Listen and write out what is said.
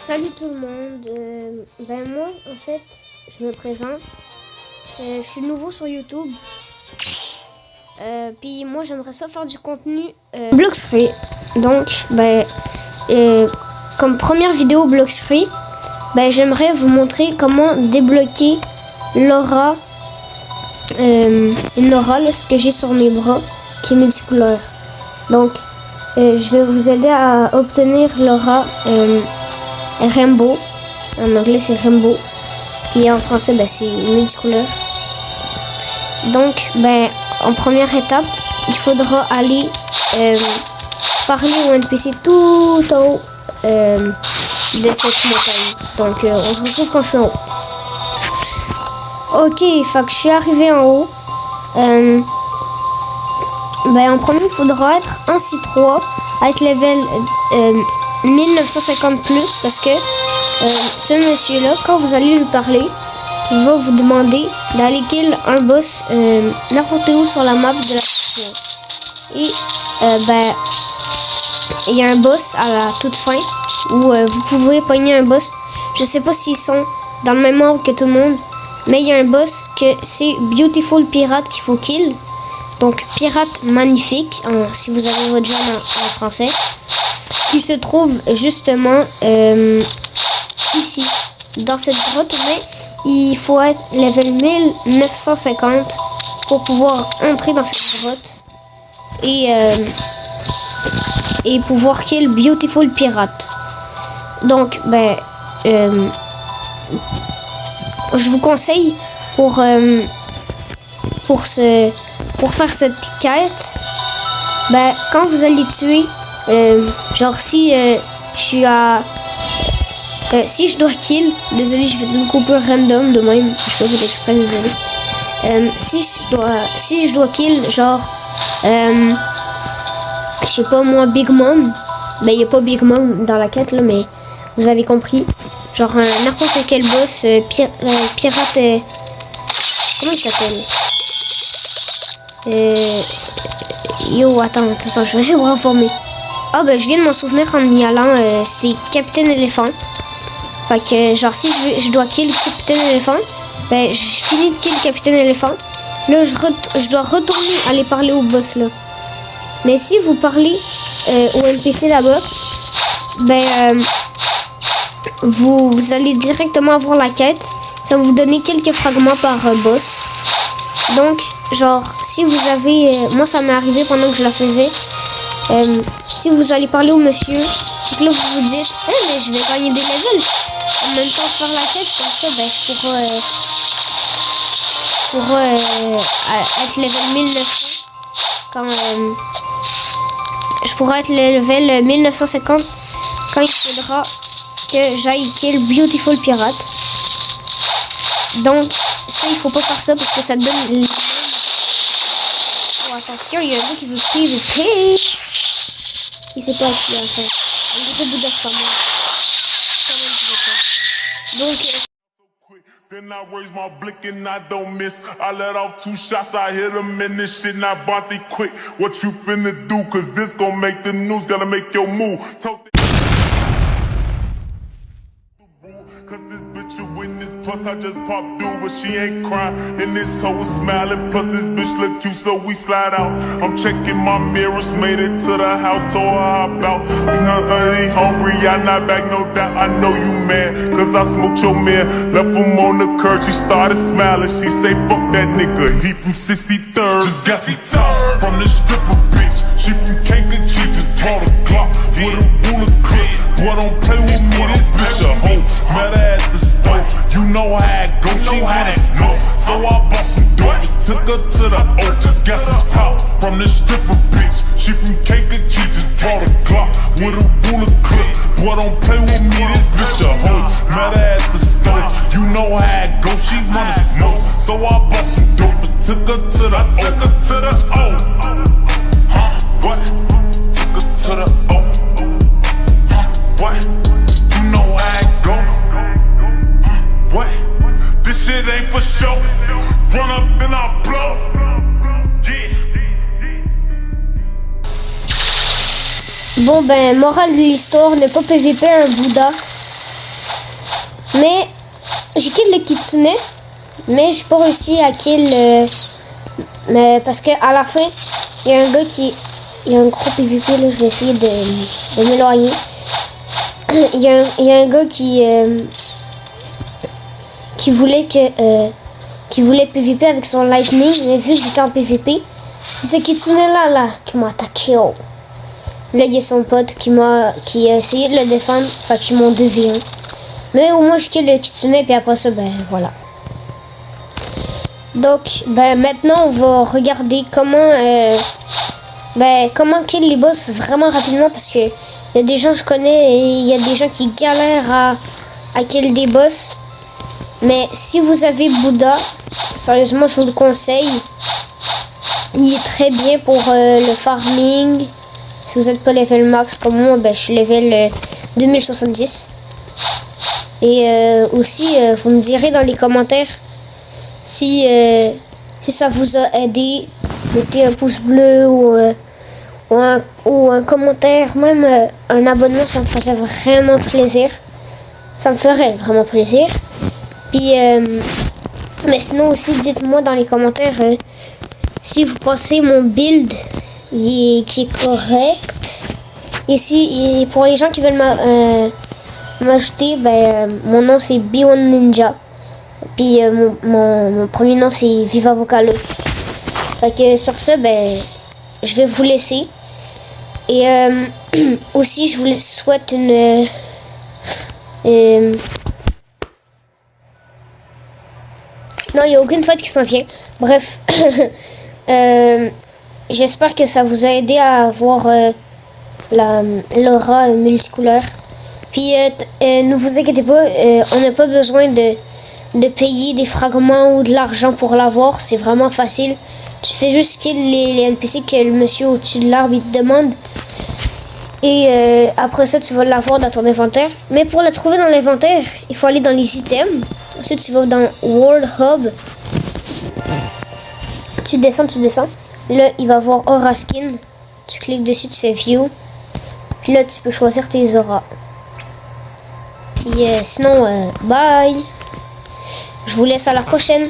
Salut tout le monde, moi en fait je me présente, je suis nouveau sur YouTube, puis moi j'aimerais ça faire du contenu Blox-Free. Donc comme première vidéo Blox-Free, j'aimerais vous montrer comment débloquer l'aura, une aura là, ce que j'ai sur mes bras qui est multicolore. Donc je vais vous aider à obtenir l'aura Rainbow. En anglais c'est Rainbow et en français c'est multicolore. Donc en première étape il faudra aller parler au NPC tout en haut de cette montagne. Donc on se retrouve quand je suis en haut. Ok, fait que je suis arrivé en haut. En premier il faudra être en C3 avec level 1950 plus, parce que ce monsieur là, quand vous allez lui parler, il va vous demander d'aller kill un boss n'importe où sur la map de la mission. Et il y a un boss à la toute fin où vous pouvez pogner un boss. Je sais pas s'ils sont dans le même ordre que tout le monde, mais il y a un boss que c'est Beautiful Pirate qu'il faut kill. Donc pirate magnifique, si vous avez votre jeu en français, qui se trouve justement ici, dans cette grotte, mais il faut être level 1950 pour pouvoir entrer dans cette grotte et pouvoir kill Beautiful Pirate. Donc je vous conseille pour faire cette quête, quand vous allez tuer, genre si je suis à si je dois kill, désolé je fais une coupure random de même, je peux vous exprès, désolé. Si je dois kill genre je sais pas moi Big Mom, il y a pas Big Mom dans la quête là, mais vous avez compris, genre n'importe quel boss pirate, comment il s'appelle? Yo, attends, je vais vous informer. Je viens de m'en souvenir en y allant, c'est Capitaine Éléphant. Fait que, genre, si je dois kill Capitaine Éléphant, je finis de kill Capitaine Éléphant. Là, je dois retourner aller parler au boss là. Mais si vous parlez au NPC là-bas, vous allez directement avoir la quête. Ça va vous donner quelques fragments par boss. Donc, genre, si vous avez... moi, ça m'est arrivé pendant que je la faisais. Si vous allez parler au monsieur, c'est que là, vous vous dites, mais je vais gagner des levels. En même temps, faire la quête, comme ça, je pourrais être level 1900. Quand je pourrais être level 1950 quand il faudra que j'aille kill Beautiful Pirate. Donc, ça, il faut pas faire ça parce que ça donne les... Oh, attention, il y a un gars qui veut PVP. Il sait pas qui a fait. Un gros bout d'œuf par moi. Quand même, je veux pas. Donc... Then I raise my blick and I don't miss. I let off 2 shots, I hit them in this shit and I bought it quick. What you finna do? Cause this gon' make the news, gotta make your move. Cause this bitch a witness, plus I just popped due, but she ain't crying. And this hoe is smiling, plus this bitch look cute, so we slide out. I'm checking my mirrors, made it to the house, told her hop out. You know, hungry, I not back, no doubt. I know you mad, cause I smoked your man. Left him on the curb, she started smiling. She say, fuck that nigga, he from 63rd. Just got some time from this stripper bitch. She from Kankakee, just bought a Glock with a ruler clip. Boy, don't play with me, this bitch a hoe. Met her at the store, you know how it go, she wanna smoke. So I bought some dope, took her to the O. Just got some top from this stripper bitch. She from Kankakee, just bought a Glock with a ruler clip. Boy, don't play with me, this bitch a hoe. Met her at the store, you know how it go, she wanna smoke. So I bought some dope, took her to the O. Huh? What? Took her to the O. What? You know how it go. What? This shit ain't for show. Run up then I'll blow. Yeah. Bon morale de l'histoire, ne pas PVP un Bouddha. Mais j'ai kill le kitsune, mais j'ai pas réussi à kill mais parce que à la fin, il y a un gars qui... Il y a un gros PVP, là, je vais essayer de m'éloigner. Il y a un gars qui voulait PVP avec son lightning, mais vu que j'étais en PVP, c'est ce kitsune là qui m'a attaqué. Oh. Là, il y a son pote qui a essayé de le défendre, fait qu'ils m'ont 2v1. Mais au moins je kill le kitsune, puis après ça, ben voilà. Donc, ben maintenant on va regarder comment kill les boss vraiment rapidement, parce que il y a des gens que je connais et il y a des gens qui galèrent à kill des boss. Mais si vous avez Bouddha, sérieusement je vous le conseille. Il est très bien pour le farming. Si vous n'êtes pas level max comme moi, ben je suis level 2070. Et aussi, vous me direz dans les commentaires si ça vous a aidé. Mettez un pouce bleu ou un commentaire, même un abonnement, ça me faisait vraiment plaisir. Ça me ferait vraiment plaisir. Puis, mais sinon aussi, dites-moi dans les commentaires si vous pensez mon build qui est correct. Et pour les gens qui veulent m'ajouter, ben, mon nom c'est B1 Ninja. Puis mon premier nom c'est Viva Vocalo. Fait que sur ça, ben, je vais vous laisser. Et aussi, je vous souhaite une... non, il n'y a aucune fête qui s'en vient. Bref. J'espère que ça vous a aidé à avoir l'aura multicouleur. Puis ne vous inquiétez pas, on n'a pas besoin de payer des fragments ou de l'argent pour l'avoir. C'est vraiment facile. Tu fais juste kill les NPC que le monsieur au-dessus de l'arbre il te demande. Et après ça, tu vas l'avoir dans ton inventaire. Mais pour la trouver dans l'inventaire, il faut aller dans les items. Ensuite, tu vas dans World Hub. Tu descends. Là, il va voir Aura Skin. Tu cliques dessus, tu fais View. Puis là, tu peux choisir tes auras. Puis sinon, bye. Je vous laisse à la prochaine.